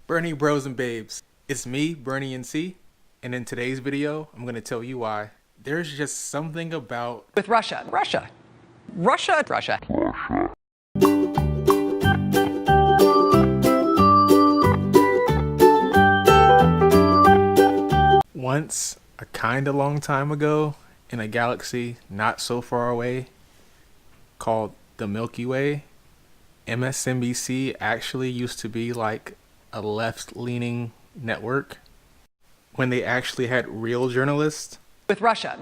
Bernie bros and babes, it's me, Bernie and C, and in today's video, I'm going to tell you why. There's just something about with Russia. Once, a kinda long time ago, in a galaxy not so far away, called the Milky Way, MSNBC actually used to be like a left-leaning network when they actually had real journalists. With Russia.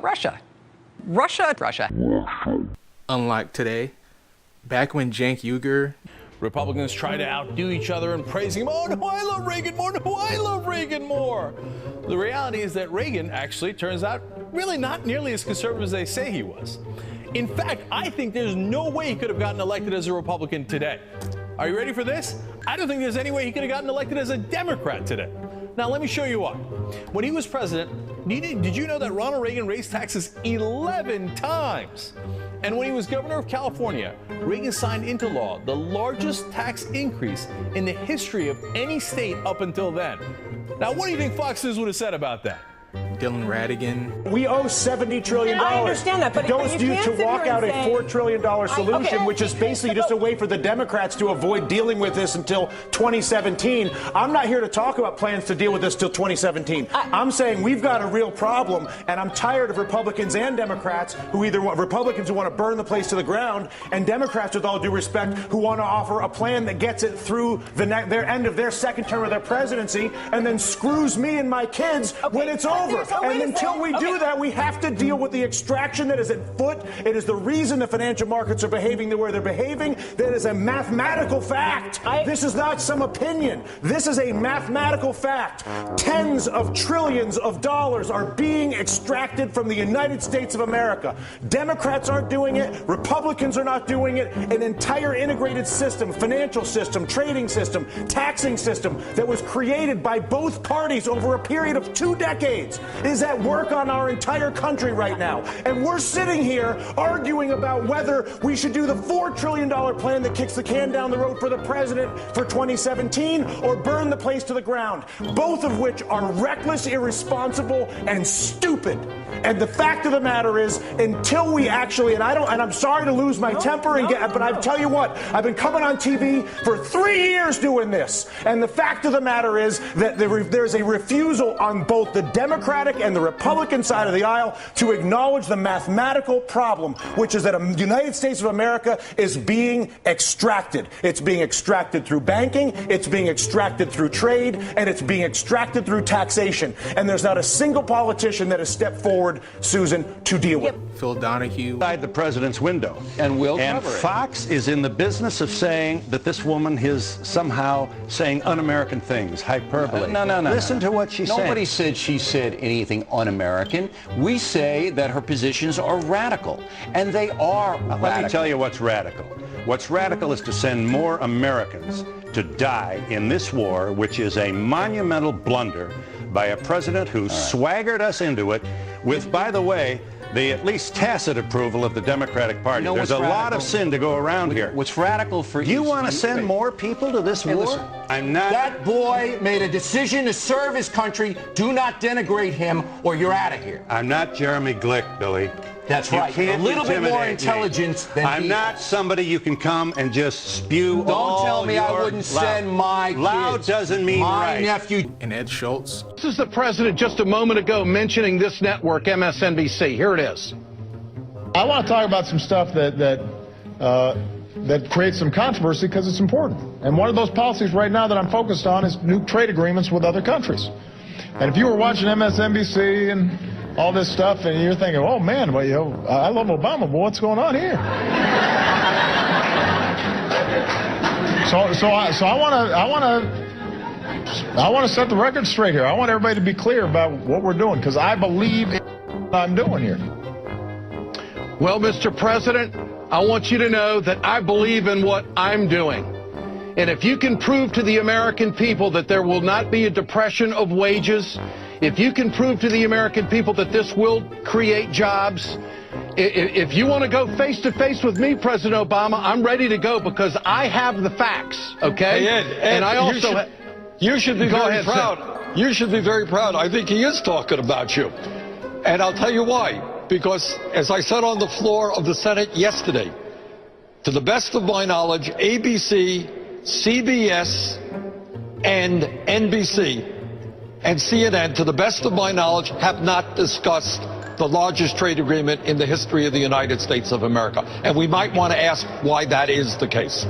Unlike today, back when Cenk Uygur, Republicans try to outdo each other in praising him. Oh, no, I love Reagan more. No, I love Reagan more. The reality is that Reagan actually turns out really not nearly as conservative as they say he was. In fact, I think there's no way he could have gotten elected as a Republican today. Are you ready for this? I don't think there's any way he could have gotten elected as a Democrat today. Now, let me show you why. When he was president, did you know that Ronald Reagan raised taxes 11 times? And when he was governor of California, Reagan signed into law the largest tax increase in the history of any state up until then. Now, what do you think Fox News would have said about that? Dylan Ratigan. We owe $70 trillion. I understand that, but Those you to can't sit walk here out and a say- $4 trillion solution, which is basically just a way for the Democrats to avoid dealing with this until 2017. I'm not here to talk about plans to deal with this till 2017. I'm saying we've got a real problem, and I'm tired of Republicans and Democrats who either want Republicans who want to burn the place to the ground, and Democrats, with all due respect, who want to offer a plan that gets it through their end of their second term of their presidency, and then screws me and my kids when it's over. And until we do that, we have to deal with the extraction that is at foot. It is the reason the financial markets are behaving the way they're behaving. That is a mathematical fact. This is not some opinion. This is a mathematical fact. Tens of trillions of dollars are being extracted from the United States of America. Democrats aren't doing it. Republicans are not doing it. An entire integrated system, financial system, trading system, taxing system that was created by both parties over a period of 2 decades is at work on our entire country right now. And we're sitting here arguing about whether we should do the $4 trillion plan that kicks the can down the road for the president for 2017 or burn the place to the ground, both of which are reckless, irresponsible, and stupid. And the fact of the matter is, until we actually, and I'm sorry to lose my temper but I tell you what, I've been coming on TV for 3 years doing this. And the fact of the matter is that there's a refusal on both the Democratic and the Republican side of the aisle to acknowledge the mathematical problem, which is that the United States of America is being extracted. It's being extracted through banking, it's being extracted through trade, and it's being extracted through taxation. And there's not a single politician that has stepped forward, Susan, to deal with it. Phil Donahue. Outside the president's window. And we'll And cover it. Fox is in the business of saying that this woman is somehow saying un-American things, hyperbole. No. Listen to what she's saying. Nobody said she said anything un-American. We say that her positions are radical, and they are radical. Let me tell you what's radical. What's radical is to send more Americans to die in this war, which is a monumental blunder by a president who swaggered us into it with, by the way, the at least tacit approval of the Democratic Party. You know There's a what's lot radical? of sin to go around here. What's radical for You want to send more people to this war? listen. I'm not. That boy made a decision to serve his country. Do not denigrate him or you're out of here. I'm not Jeremy Glick, Billy. That's You right. can't A little bit more intimidate me. intelligence than I'm he not is. somebody you can come and just spew Don't all tell me I your wouldn't loud. send my Loud kids, doesn't mean my right. nephew. And Ed Schultz. This is the president just a moment ago mentioning this network, MSNBC. Here it is. I want to talk about some stuff that creates some controversy because it's important. And one of those policies right now that I'm focused on is new trade agreements with other countries. And if you were watching MSNBC and all this stuff and you're thinking, oh man, well, you know, I love Obama, but what's going on here? So I want to set the record straight here. I want everybody to be clear about what we're doing because I believe in what I'm doing here. Well, Mr. President, I want you to know that I believe in what I'm doing. And if you can prove to the American people that there will not be a depression of wages, if you can prove to the American people that this will create jobs, if you want to go face to face with me, President Obama, I'm ready to go because I have the facts, okay? Hey, Ed, and I also You should be very proud. You should be very proud. I think he is talking about you. And I'll tell you why. Because, as I said on the floor of the Senate yesterday, to the best of my knowledge, ABC, CBS, and NBC and CNN, to the best of my knowledge, have not discussed the largest trade agreement in the history of the United States of America. And we might want to ask why that is the case.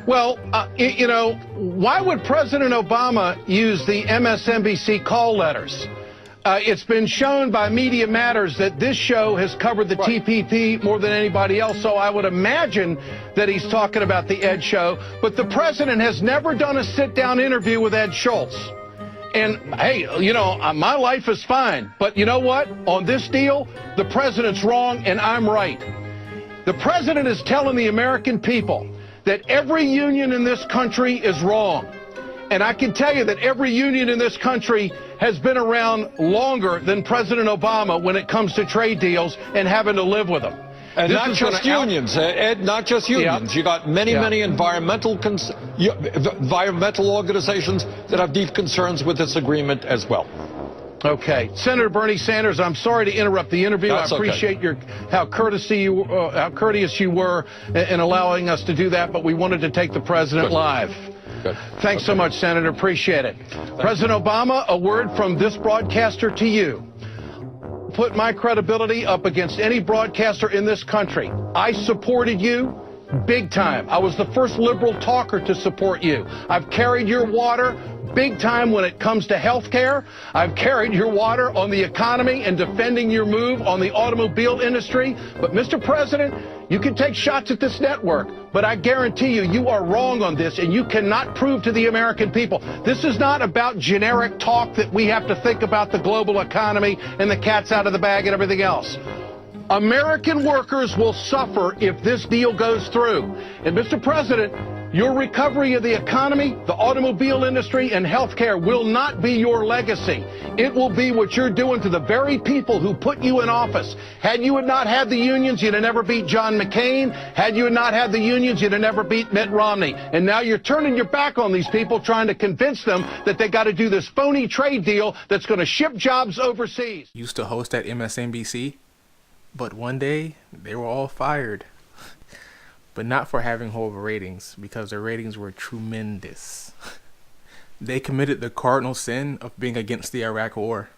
Well, you know, why would President Obama use the MSNBC call letters? It's been shown by Media Matters that this show has covered the TPP more than anybody else, so I would imagine that he's talking about the Ed Show. But the president has never done a sit-down interview with Ed Schultz. And, hey, you know, my life is fine. But you know what? On this deal, the president's wrong and I'm right. The president is telling the American people that every union in this country is wrong. And I can tell you that every union in this country has been around longer than President Obama when it comes to trade deals and having to live with them. And not just unions, Ed, not just unions. You got many environmental organizations that have deep concerns with this agreement as well. Okay, Senator Bernie Sanders, I'm sorry to interrupt the interview. That's I appreciate how courteous you were in allowing us to do that, but we wanted to take the president live. Good. Thanks so much, Senator. Appreciate it. President Obama, a word from this broadcaster to you. Put my credibility up against any broadcaster in this country. I supported you big time. I was the first liberal talker to support you. I've carried your water big time when it comes to health care. I've carried your water on the economy and defending your move on the automobile industry. But, Mr. President, you can take shots at this network, but I guarantee you, you are wrong on this, and you cannot prove to the American people. This is not about generic talk that we have to think about the global economy and the cat's out of the bag and everything else. American workers will suffer if this deal goes through. And, Mr. President, your recovery of the economy, the automobile industry, and health care will not be your legacy. It will be what you're doing to the very people who put you in office. Had you not had the unions, you'd have never beat John McCain. Had you not had the unions, you'd have never beat Mitt Romney. And now you're turning your back on these people, trying to convince them that they got to do this phony trade deal that's going to ship jobs overseas. Used to host at MSNBC, but one day they were all fired. But not for having horrible ratings, because their ratings were tremendous. They committed the cardinal sin of being against the Iraq War.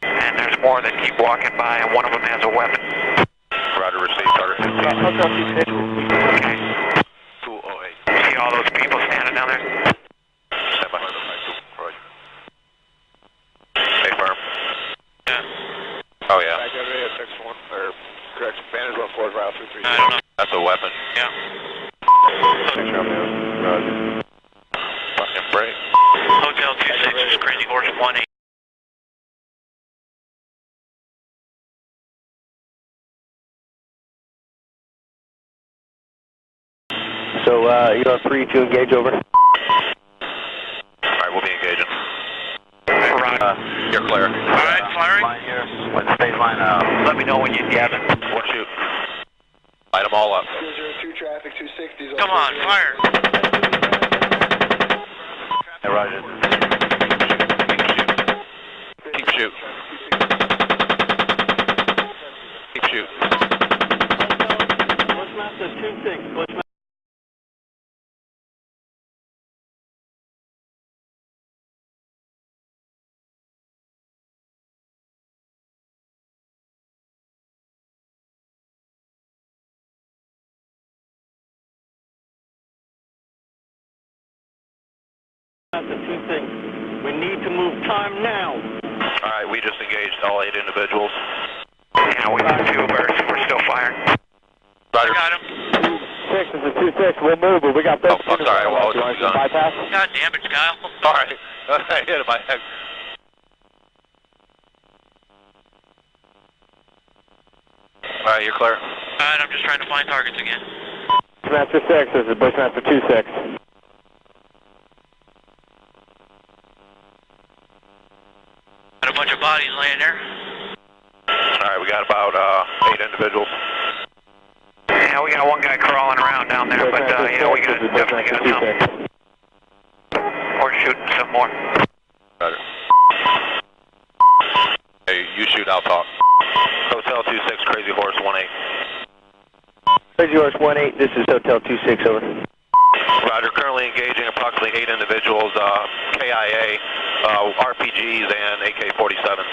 And there's more that keep walking by, and one of them has a weapon. Roger, receive, target 15. Okay. 208. See all those people standing down there? Stand by. Roger. Hey, firm. Yeah. Oh, yeah. I got a 6-1, or correction, Vantage 1-4, route 2-3. I don't know. That's a weapon. Yeah. Roger. Fucking break. Hotel 26 is Crazy Horse 18. So Echo, you are free to engage over. Alright, we'll be engaging. You're clear. Alright, firing. Line here. When the phase line let me know when you have it. One shoot. Light them all up. 202 traffic, 260. Come on, fire. Hey, Roger. Keep shoot. Keep shoot. Bushmaster 2-6, Bushmaster. We need to move time now. Alright, we just engaged all 8 individuals. Yeah, we got 2 birds. We're still firing. Roger. Got him. 6 is a 2-6. We'll move, but we got both. Oh, I'm sorry. I was done. Bypass. God damn it, Kyle. Alright. I hit my head. Alright, you're clear. Alright, I'm just trying to find targets again. Bushmaster 6, this is Bushmaster 2-6. Got a bunch of bodies laying there. Alright, we got about 8 individuals. Yeah, we got one guy crawling around down there, but yeah, we definitely got some. We're shooting some more. Roger. Hey, you shoot, I'll talk. Hotel 26, Crazy Horse 18. Crazy Horse 18, this is Hotel 26, over. Roger, currently engaging approximately 8 individuals, KIA, RPGs, and AK-47s.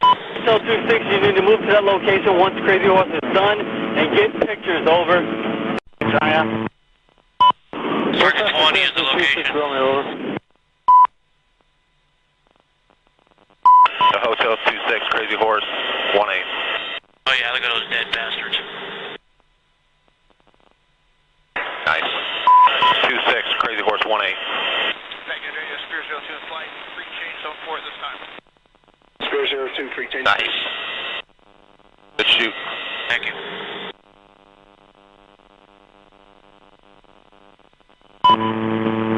Hotel 26, you need to move to that location once Crazy Horse is done and get pictures, over. China. Target 20 is the location. The Hotel 26, Crazy Horse 18. Oh yeah, look at those dead bastards. Nice. 26, Crazy Horse 18. Negative radio, Spear 02 in flight. Free change zone 4 this time. Spear 02, free change. Nice. Good shoot. Thank you.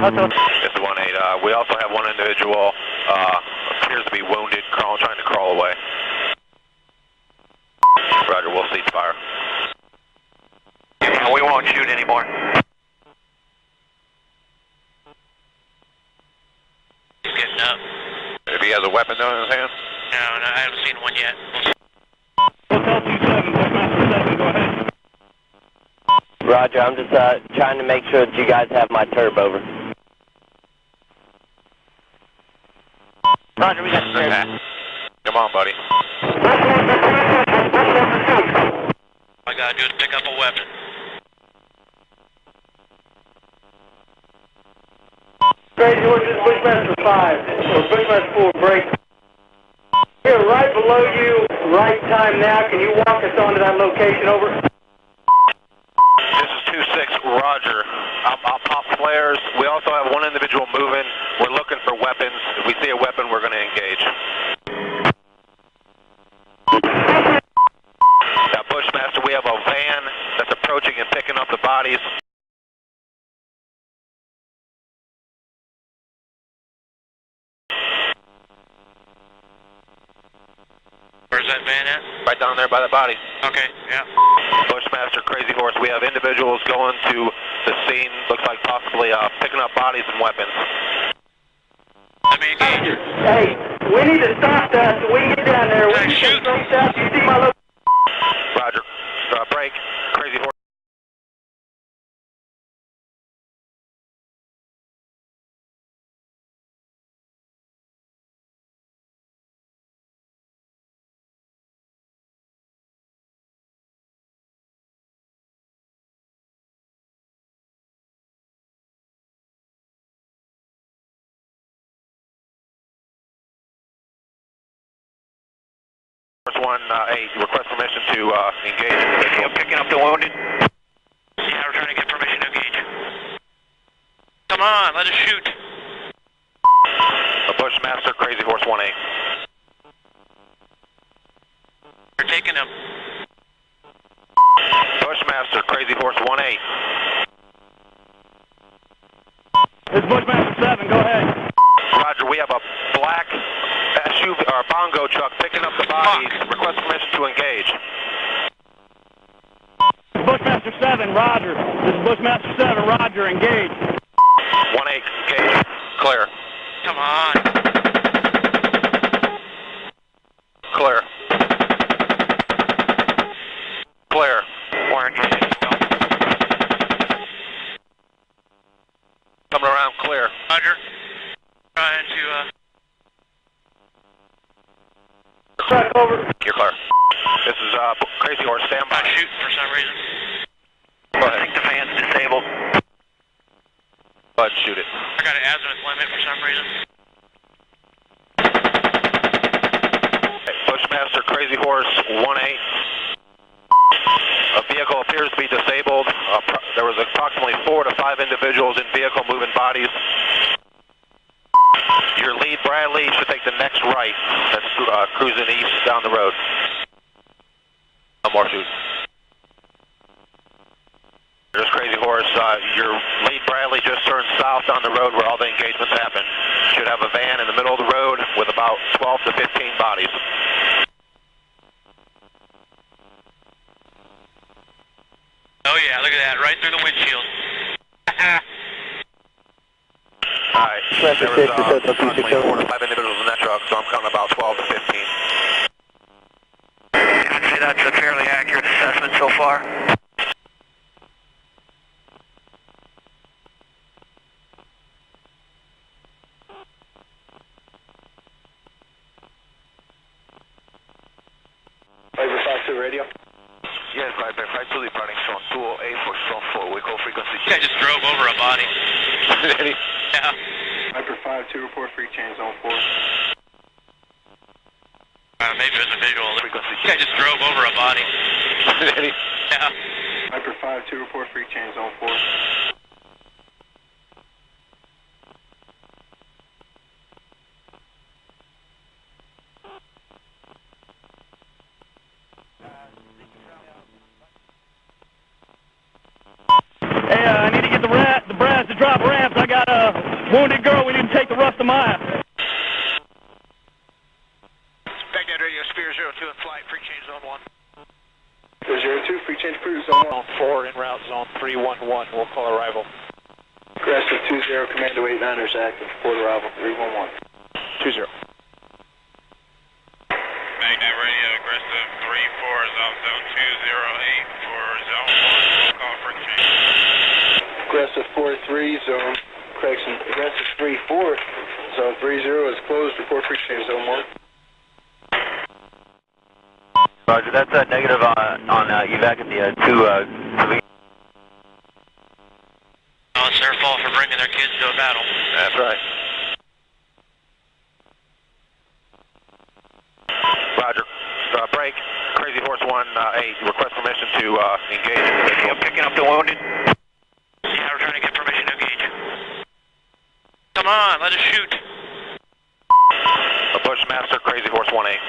It's 18. We also have one individual, appears to be wounded, trying to crawl away. Roger, we'll cease fire. Yeah, we won't shoot anymore. He's getting up. If he has a weapon though in his hand? No, I haven't seen one yet. Hotel 27, Bushmaster 7, go ahead. Roger, I'm just trying to make sure that you guys have my turb, over. Roger, we got the turb. Okay. Come on, buddy. All I gotta do is pick up a weapon. Crazy Horse, this is Bushmaster 5, or Bushmaster 4, break. Here, right below you, right time now. Can you walk us onto that location, over? This is 26, Roger. I'll pop flares. We also have one individual moving. We're looking for weapons. If we see a weapon, we're going to engage. Now, Bushmaster, we have a van that's approaching and picking up the bodies. Where's that van at? Right down there by the bodies. Okay, yeah. Bushmaster, Crazy Horse, we have individuals going to the scene. Looks like possibly picking up bodies and weapons. Let me engage. Hey, we need to stop that so we can get down there. We need to shoot. straight south. You see my location? Roger. Break. Crazy Horse. Horse 1-8, request permission to engage individual. Picking up the wounded. Yeah, we're trying to get permission to engage. Come on, let us shoot. A Bushmaster, Crazy Horse 1-8. We're taking him. Bushmaster, Crazy Horse 1-8. This is Bushmaster 7, go ahead. Roger, we have a black SUV or bongo truck picking up the bodies. Request permission to engage. This is Bushmaster 7, Roger. This is Bushmaster 7, Roger, engage. 1-8, engage. Clear. Come on. Clear. Clear. We're engaged. Coming around, clear. Roger. Trying to, Track over. You're clear. This is Crazy Horse, stand by. shooting for some reason. Go I ahead. think the fan's disabled. Go ahead and shoot it. I got an azimuth limit for some reason. Bushmaster, Crazy Horse, 1-8. A vehicle appears to be disabled. There was approximately 4 to 5 individuals in vehicle moving bodies. Your lead, Bradley, should take the next right. That's cruising east down the road. No more shoot. There's Crazy Horse. Your lead, Bradley, just turned south down the road where all the engagements happen. Should have a van in the middle of the road with about 12 to 15 bodies. Oh yeah, look at that, right through the windshield. Alright, there was approximately 4 to 5 individuals in that truck, so I'm counting about 12 to 15. I'd say that's a fairly accurate assessment so far. Radio. Yes, Viper, 5 to departing zone 208 for zone 4. We call frequency. I just drove over a body. Ready? Yeah. Viper 5-2, report free change zone 4. Maybe there's a visual. Frequency. I just drove over a body. Ready? Yeah. Viper 5-2, report free change zone 4. Hey, I need to get the brass to drop ramps. I got a wounded girl. We need to take the rest of mine. Baghdad Radio, Spear 02 in flight, free change zone 1. Spear 02, free change cruise zone 1. Zone 4 en route, zone 311. We'll call arrival. Aggressive 20, Commando 89ers active, port arrival 311. 20. Baghdad Radio, aggressive 3-4 is off zone 208 for zone 1. We'll call for change. Aggressive 4-3, zone, correction, aggressive 3-4, zone 30 is closed, report free change zone 1. Roger, that's negative on evac at the 2. Oh, it's their fault for bringing their kids to a battle. That's right. Roger. Break. Crazy Horse 1-8. Request permission to engage. Picking up the wounded. Yeah, we're trying to get permission to engage. Come on, let us shoot. A Bushmaster, Crazy Horse 1-8.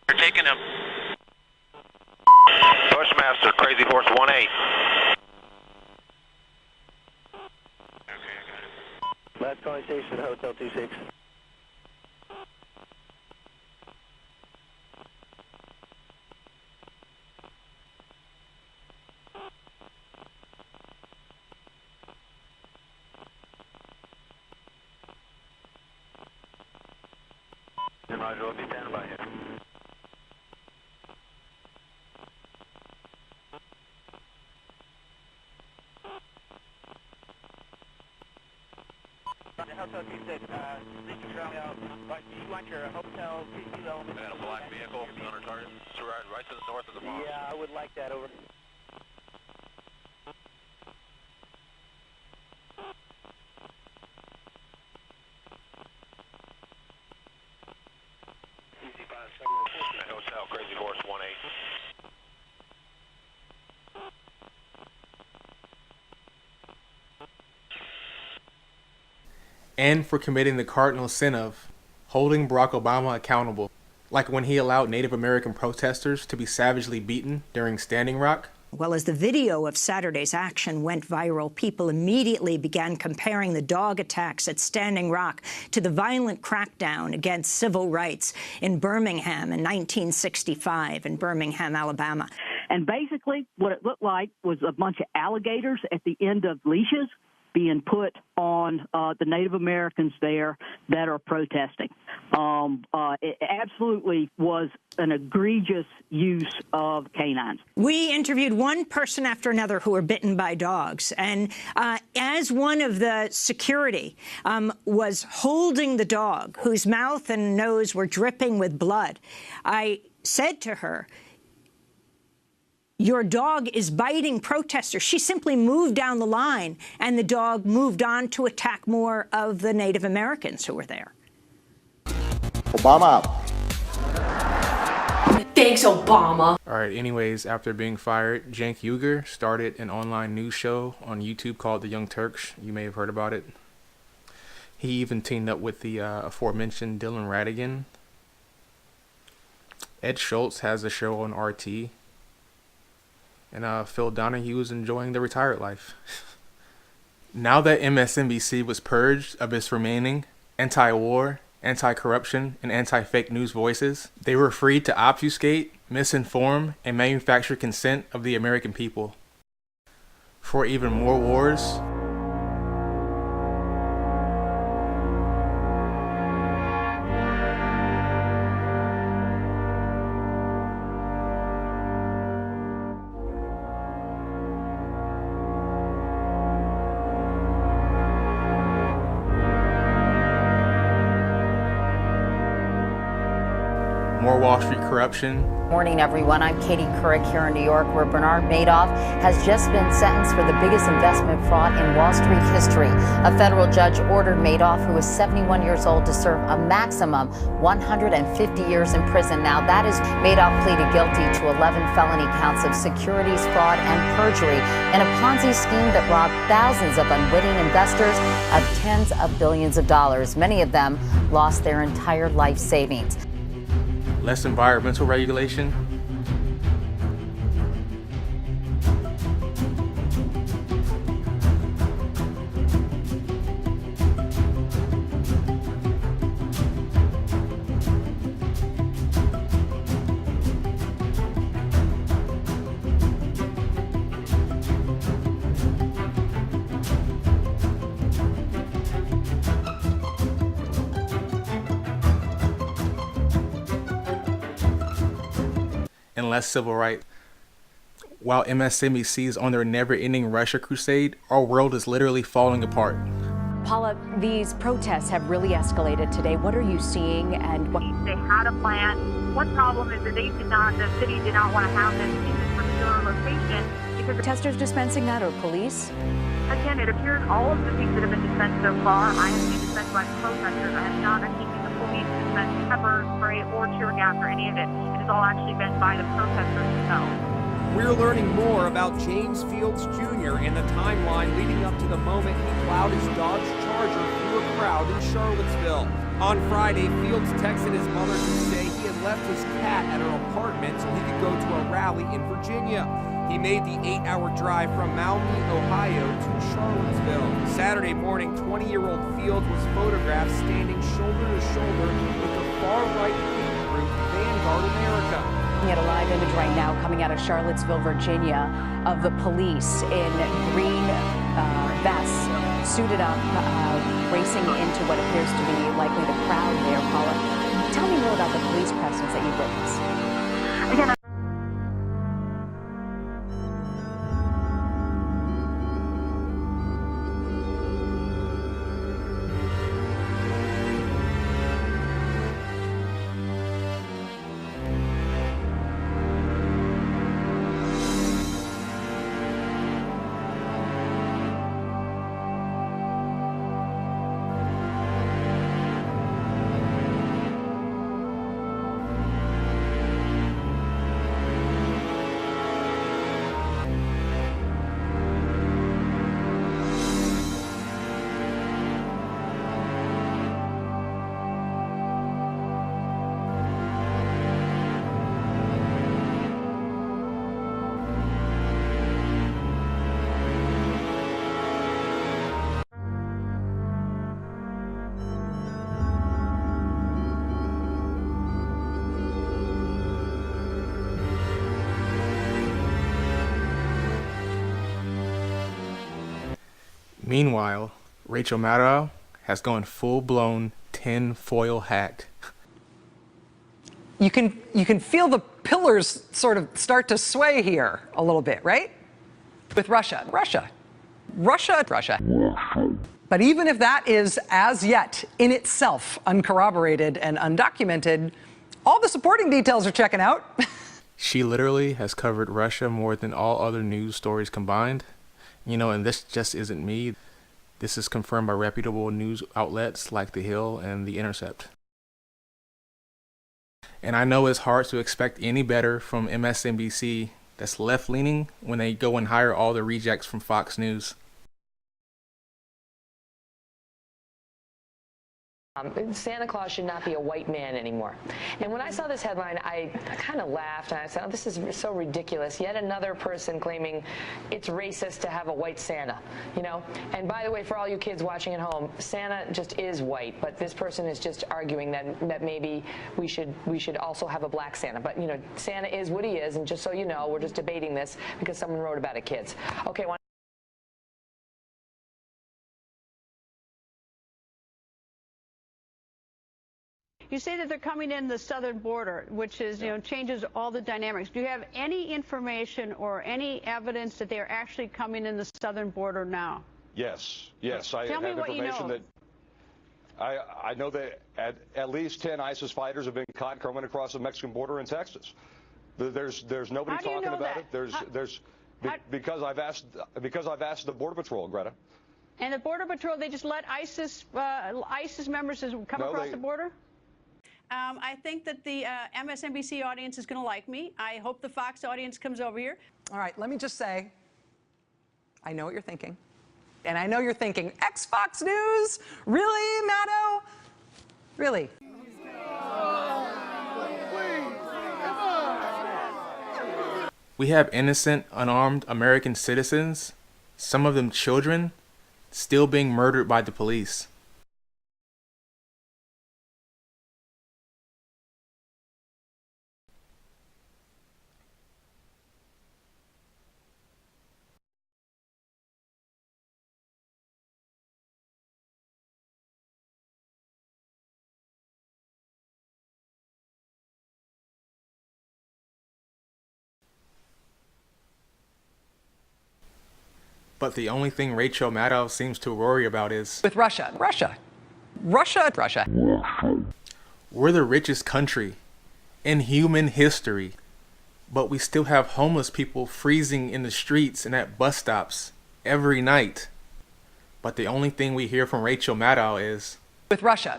We're taking him. Bushmaster, Crazy Horse 1-8. Last calling station, Hotel 26. Roger, we'll be standing by here. Hotel 26, Mr. Romeo, you want your hotel CQ element? And a black vehicle on our target, right to the north of the mosque. Yeah, I would like that, over. Hotel, Crazy Horse 1-8. And for committing the cardinal sin of holding Barack Obama accountable, like when he allowed Native American protesters to be savagely beaten during Standing Rock. Well, as the video of Saturday's action went viral, people immediately began comparing the dog attacks at Standing Rock to the violent crackdown against civil rights in Birmingham in 1965 in Birmingham, Alabama. And basically what it looked like was a bunch of alligators at the end of leashes being put on the Native Americans there that are protesting. It absolutely was an egregious use of canines. We interviewed one person after another who were bitten by dogs. And as one of the security was holding the dog, whose mouth and nose were dripping with blood, I said to her, "Your dog is biting protesters." She simply moved down the line, and the dog moved on to attack more of the Native Americans who were there. Obama. Thanks, Obama. All right, anyways, after being fired, Cenk Uygur started an online news show on YouTube called The Young Turks. You may have heard about it. He even teamed up with the aforementioned Dylan Ratigan. Ed Schultz has a show on RT. And Phil Donahue is enjoying the retired life. Now that MSNBC was purged of its remaining anti-war, anti-corruption, and anti-fake news voices, they were free to obfuscate, misinform, and manufacture consent of the American people. For even more wars, more Wall Street corruption. Morning, everyone. I'm Katie Couric here in New York, where Bernard Madoff has just been sentenced for the biggest investment fraud in Wall Street history. A federal judge ordered Madoff, who is 71 years old, to serve a maximum 150 years in prison. Now, that is, Madoff pleaded guilty to 11 felony counts of securities fraud and perjury in a Ponzi scheme that robbed thousands of unwitting investors of tens of billions of dollars. Many of them lost their entire life savings. Less environmental regulation. And less civil rights. While MSNBC is on their never-ending Russia crusade, our world is literally falling apart. Paula, these protests have really escalated today. What are you seeing, and what? They had a plan. One problem is that the city did not want to have this in this particular location because protesters dispensing that, or police? Again, it appears all of the things that have been dispensed so far, I have seen dispensed by protesters. I have not seen the police dispense pepper spray or tear gas or any of it. It has all actually been by the protesters themselves. We're learning more about James Fields Jr. and the timeline leading up to the moment he plowed his Dodge Charger through a crowd in Charlottesville. On Friday, Fields texted his mother to say he had left his cat at her apartment so he could go to a rally in Virginia. He made the 8-hour drive from Maumee, Ohio to Charlottesville. Saturday morning, 20-year-old Fields was photographed standing shoulder to shoulder with the far-right hate group Vanguard America. At a live image right now coming out of Charlottesville, Virginia, of the police in green vests, suited up, racing into what appears to be likely the crowd there. Paula, tell me more about the police presence that you've witnessed. Again, Meanwhile, Rachel Maddow has gone full-blown tin-foil hat. You can feel the pillars sort of start to sway here a little bit, right? With Russia. But even if that is, as yet, in itself, uncorroborated and undocumented, all the supporting details are checking out. She literally has covered Russia more than all other news stories combined. You know, and this just isn't me. This is confirmed by reputable news outlets like The Hill and The Intercept. And I know it's hard to expect any better from MSNBC that's left-leaning when they go and hire all the rejects from Fox News. Santa Claus should not be a white man anymore. And when I saw this headline, I kind of laughed and I said, oh, this is so ridiculous. Yet another person claiming it's racist to have a white Santa, you know? And by the way, for all you kids watching at home, Santa just is white, but this person is just arguing that maybe we should also have a black Santa. But, you know, Santa is what he is, and just so you know, we're just debating this because someone wrote about it, kids. Okay, You say that they're coming in the southern border, which is, you know, changes all the dynamics. Do you have any information or any evidence that they are actually coming in the southern border now? Yes. I Tell have me what you information know. that I know that at least 10 ISIS fighters have been caught coming across the Mexican border in Texas. There's nobody How do you talking know about that? it. Because I've asked the Border Patrol, Greta. And the Border Patrol, they just let ISIS members come across the border? I think that the MSNBC audience is going to like me. I hope the Fox audience comes over here. All right, let me just say, I know what you're thinking. And I know you're thinking, ex-Fox News? Really, Maddow? Really? We have innocent, unarmed American citizens, some of them children, still being murdered by the police. But the only thing Rachel Maddow seems to worry about is with Russia. We're the richest country in human history, but we still have homeless people freezing in the streets and at bus stops every night. But the only thing we hear from Rachel Maddow is with Russia.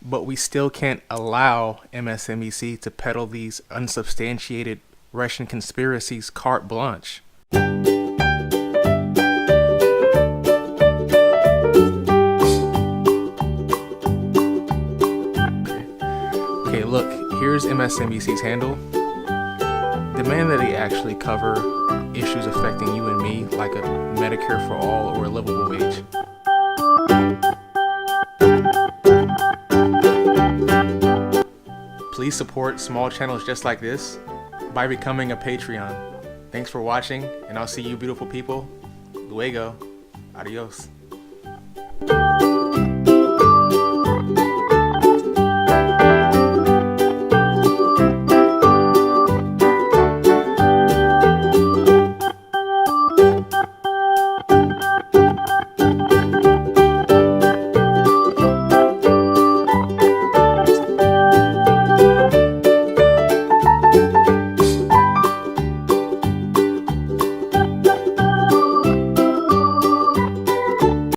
But we still can't allow MSNBC to peddle these unsubstantiated Russian conspiracies carte blanche. Okay, look, here's MSNBC's handle. Demand that they actually cover issues affecting you and me, like a Medicare for all or a livable wage. Please support small channels just like this by becoming a Patreon. Thanks for watching, and I'll see you beautiful people. Luego. Adios.